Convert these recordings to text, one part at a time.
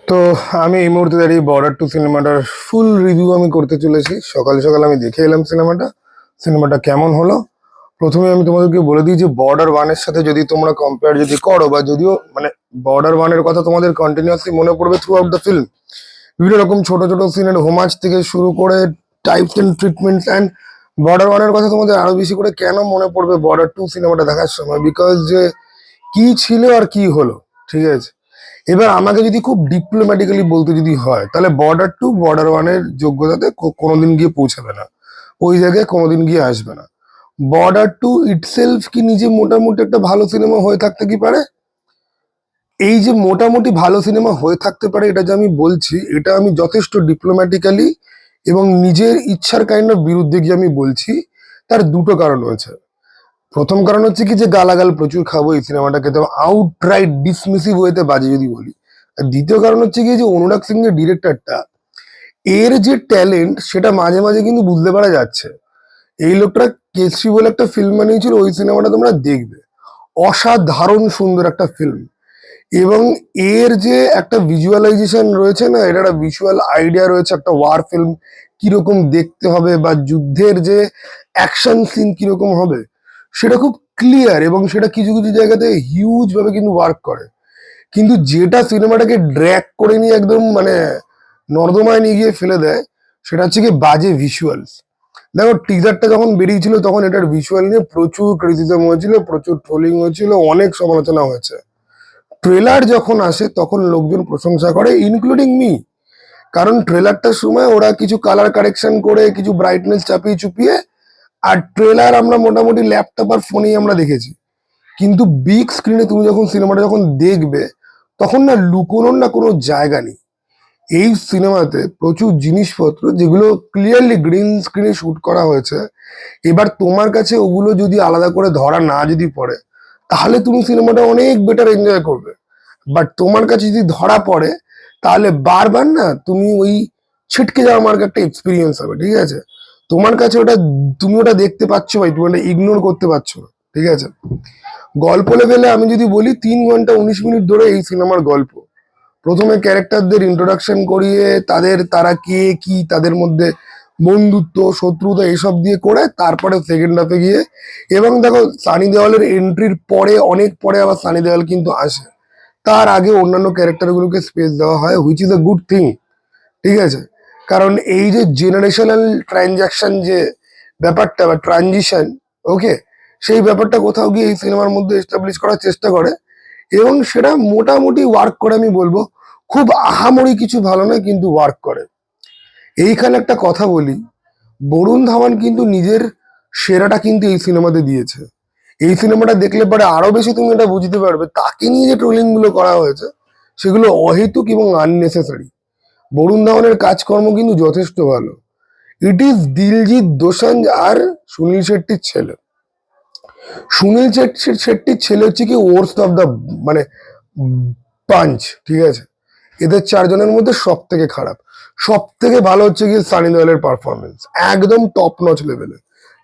তো আমি এই মুহূর্তে দাঁড়িয়ে বর্ডার টু সিনেমাটার ফুল রিভিউ আমি করতে চলেছি। সকাল সকাল আমি দেখে এলাম সিনেমাটা কেমন হলো। প্রথমে আমি তোমাদেরকে বলে দিই যে বর্ডার ওয়ানের সাথে যদি তোমরা কম্পেয়ার যদি করো, বা যদিও মানে বর্ডার ওয়ানের কথা তোমাদের কন্টিনিউয়াসলি মনে পড়বে থ্রু আউট দ্য ফিল্ম। বিভিন্ন রকম ছোট ছোট সিনের হোমাজ থেকে শুরু করে types and treatments, and border ওয়ানের কথা তোমাদের আরো বেশি করে কেন মনে পড়বে বর্ডার টু সিনেমাটা দেখার সময়, বিকজ যে কি ছিল আর কি হলো, ঠিক আছে। এবার আমাকে যদি খুব ডিপ্লোম্যাটিক্যালি বলতে যদি হয়, তাহলে বর্ডার টু বর্ডার ওয়ানের যোগ্যতাতে কোনোদিন গিয়ে পৌঁছাবে না, ওই জায়গায় কোনোদিন গিয়ে আসবে না। বর্ডার টু ইটসেলফ কি নিজে মোটামুটি একটা ভালো সিনেমা হয়ে থাকতে কি পারে। এই যে মোটামুটি ভালো সিনেমা হয়ে থাকতে পারে, এটা যে আমি বলছি, এটা আমি যথেষ্ট ডিপ্লোম্যাটিক্যালি এবং নিজের ইচ্ছার কাইন্ড অফ বিরুদ্ধে গিয়ে আমি বলছি। তার দুটো কারণ রয়েছে। প্রথম কারণ হচ্ছে কি, যে গালাগাল প্রচুর খাবো এই সিনেমাটাকে, তো আউটরাইট ডিসমিসিভ ওয়েতে বাজে যদি বলি। আর দ্বিতীয় কারণ হচ্ছে কি, যে অনুরাগ সিং এর ডিরেক্টরটা, এর যে ট্যালেন্ট সেটা মাঝে মাঝে কিন্তু বুঝতে পারা যাচ্ছে। এই লোকটা কেসরি বলে একটা ফিল্ম বানিয়েছিল, ওই সিনেমাটা তোমরা দেখবে, অসাধারণ সুন্দর একটা ফিল্ম। এবং এর যে একটা ভিজুয়ালাইজেশন রয়েছে না, এটা একটা ভিজুয়াল আইডিয়া রয়েছে একটা ওয়ার ফিল্ম কিরকম দেখতে হবে, বা যুদ্ধের যে অ্যাকশন সিন কিরকম হবে, সেটা খুব ক্লিয়ার, এবং সেটা কিছু কিছু জায়গাতে হিউজ ভাবে কিন্তু ওয়ার্ক করে। কিন্তু যেটা সিনেমাটাকে ড্র্যাগ করে নিয়ে একদম মানে নর্দমায় নিয়ে গিয়ে ফেলে দেয়, সেটা হচ্ছে কি বাজে ভিজুয়ালস। দেখো, টিজারটা যখন বেরিয়েছিল তখন এটার ভিজুয়াল নিয়ে প্রচুর ক্রিটিসিজম হয়েছিল, প্রচুর ট্রোলিং হয়েছিল, অনেক সমালোচনা হয়েছে। ট্রেলার যখন আসে তখন লোকজন প্রশংসা করে, ইনক্লুডিং মি। কারণ ট্রেলারটার সময় ওরা কিছু কালার কারেকশন করে, কিছু ব্রাইটনেস চাপিয়ে চুপিয়ে, আর ট্রেলার আমরা মোটামুটি ল্যাপটপ আর ফোনেই আমরা দেখেছি। কিন্তু বিগ স্ক্রিনে তুমি যখন সিনেমাটা যখন দেখবে, তখন না লুকোনোর না কোনো জায়গা নেই। এই সিনেমাতে প্রচুর জিনিসপত্র যেগুলো ক্লিয়ারলি গ্রিন স্ক্রিনে শুট করা হয়েছে, এবার তোমার কাছে ওগুলো যদি আলাদা করে ধরা না যদি পড়ে, তাহলে তুমি সিনেমাটা অনেক বেটার এনজয় করবে। বাট তোমার কাছে যদি ধরা পড়ে, তাহলে বারবার না তুমি ওই ছিটকে যাওয়া মার্ক একটা এক্সপিরিয়েন্স হবে, ঠিক আছে। তোমার কাছে ওটা, তুমি ওটা দেখতে পাচ্ছ ভাই, তুমি ওটা ইগনোর করতে পারছো না, ঠিক আছে। গল্প লেভেলে আমি যদি বলি, 3 ঘন্টা 19 মিনিট ধরে এই সিনেমার গল্প। প্রথমে ক্যারেক্টারদের ইন্ট্রোডাকশন করিয়ে, তারা কে কি, তাদের মধ্যে বন্ধুত্ব শত্রুতা এসব দিয়ে করে, তারপরে সেকেন্ড হাফে গিয়ে, এবং দেখো সানি দেওয়ালের এন্ট্রির পরে, অনেক পরে আবার সানি দেওয়াল কিন্তু আসে। তার আগে অন্যান্য ক্যারেক্টারগুলোকে স্পেস দেওয়া হয়, which is a good thing, ঠিক আছে। কারণ এই যে জেনারেশনাল ট্রানজাকশন যে ব্যাপারটা বা ট্রানজিশন, ওকে, সেই ব্যাপারটা কোথাও গিয়ে এই সিনেমার মধ্যে এস্টাবলিশ করার চেষ্টা করে, এবং সেটা মোটামুটি ওয়ার্ক করে আমি বলবো। খুব আহামরি কিছু ভালো নয়, কিন্তু ওয়ার্ক করে। এইখানে একটা কথা বলি, বরুণ ধাওয়ান কিন্তু নিজের সেরাটা কিন্তু এই সিনেমাতে দিয়েছে। এই সিনেমাটা দেখলে পরে আরো বেশি তুমি এটা বুঝতে পারবে, তাকে নিয়ে যে ট্রোলিং গুলো করা হয়েছে সেগুলো অহেতুক এবং আননেসেসারি। বরুণ ধাওয়ানের কাজকর্ম কিন্তু যথেষ্ট ভালো। ইট ইজ দিলজিৎ দোসাঞ্জ আর সুনীল শেট্টির ছেলে। সুনীল শেট্টির ছেলে হচ্ছে কি ওয়ার্স্ট অফ দ্য মানে পাঞ্চ, ঠিক আছে। এদের চারজনের মধ্যে সব থেকে খারাপ। সব থেকে ভালো হচ্ছে গিয়ে সানি দেওয়ালের পারফরমেন্স, একদম টপ নচ লেভেলে।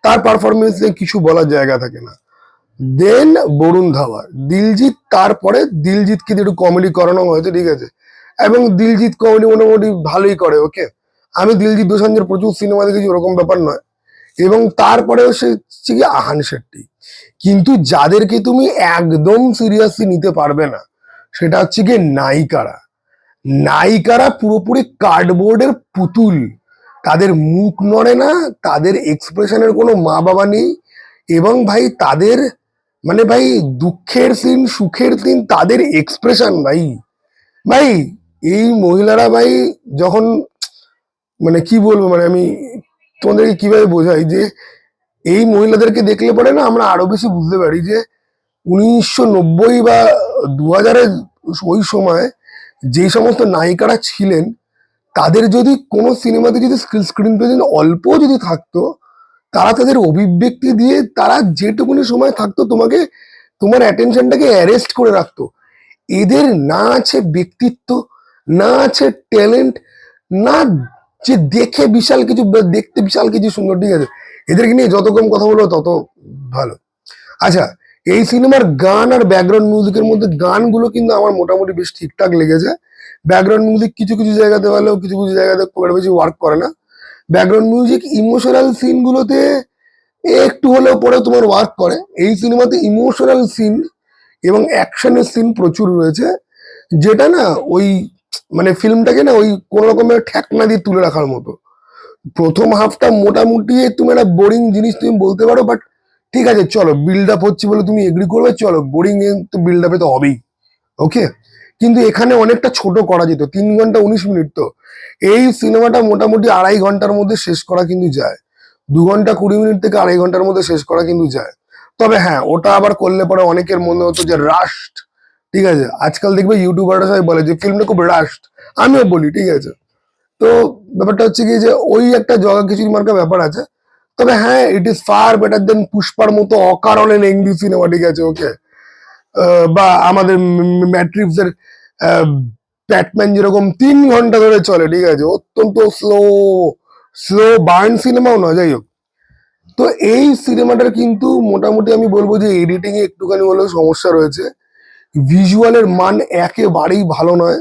তার পারফরমেন্স নিয়ে কিছু বলার জায়গা থাকে না। দেন বরুণ ধাওয়া, দিলজিৎ, তারপরে দিলজিৎকে একটু কমেডি করানো হয়েছে, ঠিক আছে। এবং দিলজিৎ কমেডি মোটামুটি ভালোই করে, ওকে। আমি দিলজিৎ দোসাঞ্জের প্রচুর সিনেমা দেখেছি, ওরকম ব্যাপার নয়। এবং তারপরেও সে হচ্ছে কি আহান শেট্টি। কিন্তু যাদেরকে তুমি একদম সিরিয়াসলি নিতে পারবে না, সেটা হচ্ছে গিয়ে নায়িকারা। নায়িকারা পুরোপুরি কার্ডবোর্ডের পুতুল। তাদের মুখ নড়ে না, তাদের এক্সপ্রেশনের কোনো মা বাবা নেই। এবং ভাই তাদের মানে ভাই দুঃখের সিন সুখের সিন, তাদের এক্সপ্রেশন ভাই, ভাই এই মহিলারা ভাই যখন মানে কি বলবো, মানে আমি তোমাদেরকে কিভাবে বোঝাই, যে এই মহিলাদেরকে দেখলে পরে না আমরা আরো বেশি বুঝতে পারি যে 1990 বা 2000-এর ওই সময় যে সমস্ত নায়িকারা ছিলেন, তাদের যদি কোনো সিনেমাতে যদি স্ক্রিন প্রেজেন্স অল্প যদি থাকতো, তারা তাদের অভিব্যক্তি দিয়ে তারা যেটুকুনি সময় থাকতো তোমাকে, তোমার অ্যাটেনশনটাকে অ্যারেস্ট করে রাখতো। এদের না আছে ব্যক্তিত্ব, না আছে ট্যালেন্ট, না যে দেখে বিশাল কিছু দেখতে বিশাল কিছু সুন্দর, ঠিক আছে। এদেরকে নিয়ে যত কম কথা বলবো তত ভালো। আচ্ছা, এই সিনেমার গান আর ব্যাকগ্রাউন্ড মিউজিকের মধ্যে গানগুলো কিন্তু আমার মোটামুটি বেশ ঠিকঠাক লেগেছে। ব্যাকগ্রাউন্ড মিউজিক কিছু কিছু জায়গাতে ভালো, কিছু কিছু জায়গাতে খুব একটা বেশি ওয়ার্ক করে না। ব্যাকগ্রাউন্ড মিউজিক ইমোশনাল সিনগুলোতে একটু হলেও পরে তোমার ওয়ার্ক করে। এই সিনেমাতে ইমোশনাল সিন এবং অ্যাকশনের সিন প্রচুর রয়েছে, যেটা না ওই মানে ফিল্মটাকে না ওই কোন রকমের ঠেকনা দিয়ে তুলে রাখার মতো। প্রথম হাফটা মোটামুটি তুমি একটা বোরিং জিনিস তুমি বলতে পারো, বাট ঠিক আছে চলো, বিল্ড আপ হচ্ছে বলে তুমি এগ্রি করবে, চলো বোরিং তো বিল্ড আপে তো হবেই, ওকে। কিন্তু এখানে অনেকটা ছোট করা যেত, 3 ঘন্টা 19 মিনিট তো। এই সিনেমাটা মোটামুটি 2.5 ঘন্টার মধ্যে শেষ করা কিন্তু যায়, 2 ঘন্টা 20 মিনিট থেকে 2.5 ঘন্টার মধ্যে শেষ করা কিন্তু যায়। তবে হ্যাঁ, ওটা আবার করলে পরে অনেকের মনে হতো যে রাশড, ঠিক আছে। আজকাল দেখবে ইউটিউবাররা সবাই বলে যে ফিল্মটা খুব রাশড, আমিও বলি, ঠিক আছে। তো ব্যাপারটা হচ্ছে কি যে ওই একটা জগা খিচুড়ি মার্কা ব্যাপার আছে। তবে হ্যাঁ, it is far better than পুষ্পার মতো অকারণে লেংদি সিনেমা, ঠিক আছে, ওকে। বা আমাদের ম্যাট্রিক্স এর ব্যাটম্যান যেরকম 3 ঘন্টা ধরে চলে, ঠিক আছে, অত্যন্ত স্লো স্লো বার্ন সিনেমাও না, যাই হোক। তো এই সিনেমাটার কিন্তু মোটামুটি আমি বলবো যে এডিটিং এ একটুখানি হলেও সমস্যা রয়েছে, ভিজুয়ালের মান একেবারেই ভালো নয়।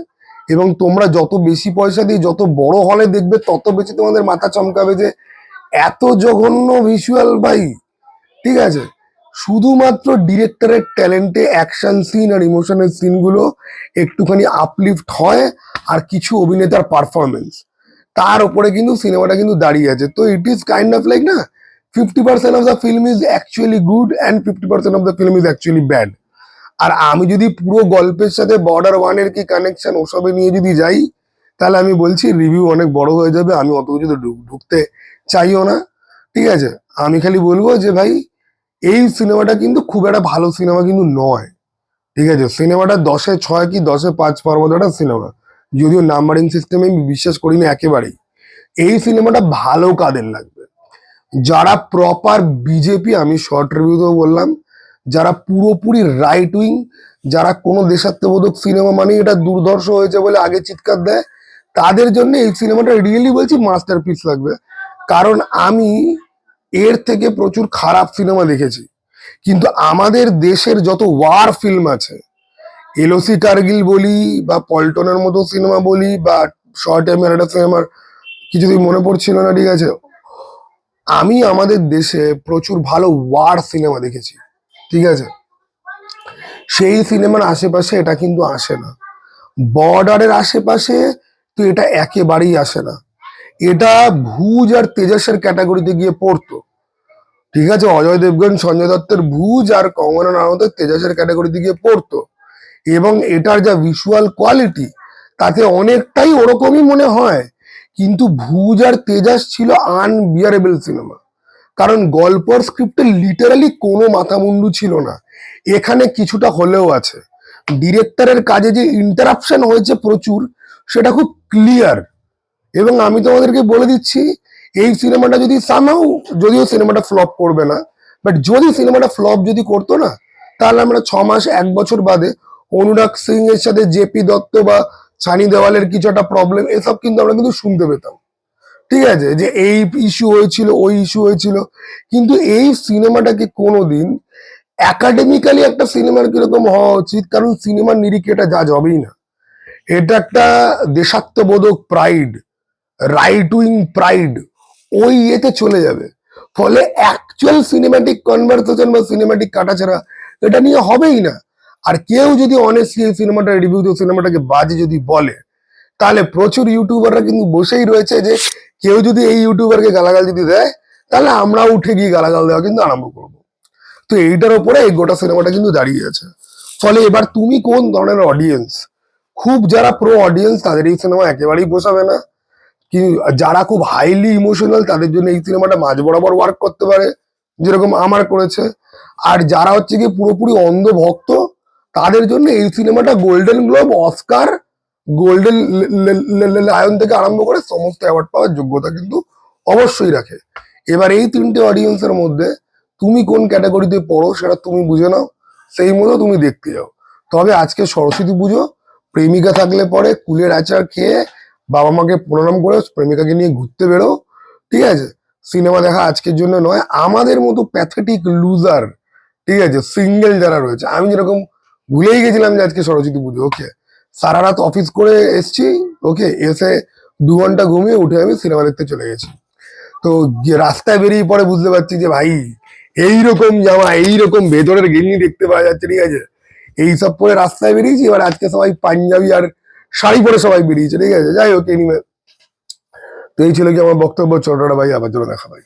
এবং তোমরা যত বেশি পয়সা দিয়ে যত বড় হলে দেখবে, তত বেশি তোমাদের মাথা চমকাবে যে এত জঘন্য ভিজুয়াল ভাই, ঠিক আছে। শুধুমাত্র ডিরেক্টরের ট্যালেন্টে অ্যাকশন সিন আর ইমোশনাল সিনগুলো একটুখানি আপলিফট হয়, আর কিছু অভিনেতার পারফরমেন্স, তার উপরে কিন্তু সিনেমাটা কিন্তু দাঁড়িয়ে আছে। তো it is kind of like না, 50% of the film is actually good and 50% of the film is actually bad. আর আমি যদি পুরো গল্পের সাথে বর্ডার ওয়ানের কি কানেকশন ওসবে নিয়ে যদি যাই, তাহলে আমি বলছি রিভিউ অনেক বড় হয়ে যাবে, আমি অত কিছু ঢুকতে চাইও না, ঠিক আছে। আমি খালি বলবো যে ভাই, এই সিনেমাটা কিন্তু খুব একটা ভালো সিনেমা কিন্তু নয়, ঠিক আছে। সিনেমাটা 10-6 কি 10-5 পাওয়ার মতো একটা সিনেমা, যদিও নাম্বারিং সিস্টেমে আমি বিশ্বাস করি না একেবারেই। এই সিনেমাটা ভালো কাদের লাগবে, যারা প্রপার বিজেপি, আমি শর্ট রিভিউতেও বললাম, যারা পুরোপুরি রাইট উইং, যারা কোনো দেশাত্মবোধক সিনেমা মানে এটা দুর্ধর্ষ হয়েছে বলে আগে চিৎকার দেয়, তাদের জন্য এই সিনেমাটা রিয়েলি বলছি মাস্টারপিস লাগবে। কারণ আমি এর থেকে প্রচুর খারাপ সিনেমা দেখেছি, কিন্তু আমাদের দেশের যত ওয়ার ফিল্ম আছে, এলওসি কার্গিল বলি বা পল্টনের মতো সিনেমা বলি, বা শর্ট টাইমের একটা সিনেমার কিছুদিন মনে পড়ছিল না, ঠিক আছে, আমি আমাদের দেশে প্রচুর ভালো ওয়ার সিনেমা দেখেছি, ঠিক আছে। সেই সিনেমার আশেপাশে এটা কিন্তু আসে না, বর্ডারের আশেপাশে তো এটা একেবারেই আসে না। এটা ভুজ আর তেজসের ক্যাটাগরিতে গিয়ে পড়তো, ঠিক আছে। অজয় দেবগন সঞ্জয় দত্তের ভুজ আর কঙ্গনা রানাউতের তেজসের ক্যাটাগরিতে গিয়ে পড়তো। এবং এটার যা ভিজুয়াল কোয়ালিটি, তাতে অনেকটাই ওরকমই মনে হয়। কিন্তু ভুজ আর তেজাস ছিল আনবিয়ারেবল সিনেমা, কারণ গল্পর স্ক্রিপ্টে লিটারালি কোনো মাথা মুন্ডু ছিল না। এখানে কিছুটা হলেও আছে, ডিরেক্টরের কাজে যে ইন্টারাপশন হয়েছে প্রচুর, সেটা খুব ক্লিয়ার। এবং আমি তোমাদেরকে বলে দিচ্ছি, এই সিনেমাটা যদি সামহাউ, যদিও সিনেমাটা ফ্লপ করবে না, বাট যদি সিনেমাটা ফ্লপ যদি করতো না, তাহলে আমরা 6 মাস 1 বছর বাদে অনুরাগ সিং এর সাথে জেপি দত্ত বা সানি দেওয়ালের কিছু একটা প্রবলেম, এসব কিন্তু আমরা কিন্তু শুনতে পেতাম, ঠিক আছে, যে এই ইস্যু হয়েছিল ওই ইস্যু হয়েছিল। কিন্তু এই সিনেমাটাকে কোনোদিন একাডেমিক্যালি একটা সিনেমার কিরকম হওয়া উচিত, কারণ সিনেমার নিরিখে এটা জাজ হবেই না। এটা একটা দেশাত্মবোধক প্রাইড, রাইট উইং প্রাইড, ওই ইয়েতে চলে যাবে। ফলে অ্যাকচুয়াল সিনেম্যাটিক কনভারসেশন বা সিনেম্যাটিক কাটাছাড়া এটা নিয়ে হবেই না। আর কেউ যদি অনেস্টলি এই সিনেমাটা রিভিউ দিয়ে সিনেমাটাকে বাজে যদি বলে, তাহলে প্রচুর ইউটিউবাররা কিন্তু বসেই রয়েছে যে কেউ যদি এই ইউটিউবারকে গালাগাল যদি দেয়, তাহলে আমরাও উঠে গিয়ে গালাগাল দেওয়া কিন্তু আরম্ভ করবো। তো এইটার উপরে এই গোটা সিনেমাটা কিন্তু দাঁড়িয়ে আছে। ফলে এবার তুমি কোন ধরনের অডিয়েন্স, খুব যারা প্রো অডিয়েন্স তাদের এই সিনেমা একেবারেই পোষাবে না, কি যারা খুব হাইলি ইমোশনাল তাদের জন্য এই সিনেমাটা মাঝ বরাবর ওয়ার্ক করতে পারে, যেরকম আমার করেছে। আর যারা হচ্ছে কি পুরোপুরি অন্ধ ভক্ত, তাদের জন্য এই সিনেমাটা golden globe, Oscar, golden lion থেকে আরম্ভ করে সমস্ত অ্যাওয়ার্ড পাওয়ার যোগ্যতা কিন্তু অবশ্যই রাখে। এবার এই 3টে অডিয়েন্সের মধ্যে তুমি কোন ক্যাটাগরিতে পড়ো সেটা তুমি বুঝে নাও, সেই মতো তুমি দেখতে যাও। তবে আজকে সরস্বতী পুজো, প্রেমিকা থাকলে পরে কুলের আচার খেয়ে বাবা মাকে প্রণাম করে প্রেমিকাকে নিয়ে ঘুরতে বেরো, ঠিক আছে। সিনেমা দেখা আজকের জন্য নয়, আমাদের মতো প্যাথেটিক লুজার, ঠিক আছে, সিঙ্গেল যারা রয়েছে, আমি যেরকম ভুলেই গেছিলাম যে আজকে সরস্বতী পুজো, ওকে, সারা রাত অফিস করে এসছি, ওকে, এসে 2 ঘন্টা ঘুমিয়ে উঠে আমি সিনেমা দেখতে চলে গেছি। তো যে রাস্তায় বেরিয়ে পরে বুঝতে পারছি যে ভাই এইরকম জামা, এইরকম ভেতরের গেঞ্জি দেখতে পাওয়া যাচ্ছে, ঠিক আছে, এইসব পরে রাস্তায় বেরিয়েছি। এবার আজকে সবাই পাঞ্জাবি আর শাড়ি পরে সবাই বেরিয়েছে, ঠিক আছে। যাই হোক, এনিওয়ে, তো এই ছিল কি আমার বক্তব্য। ছোটটা ভাই, আবার জন্য দেখা ভাই।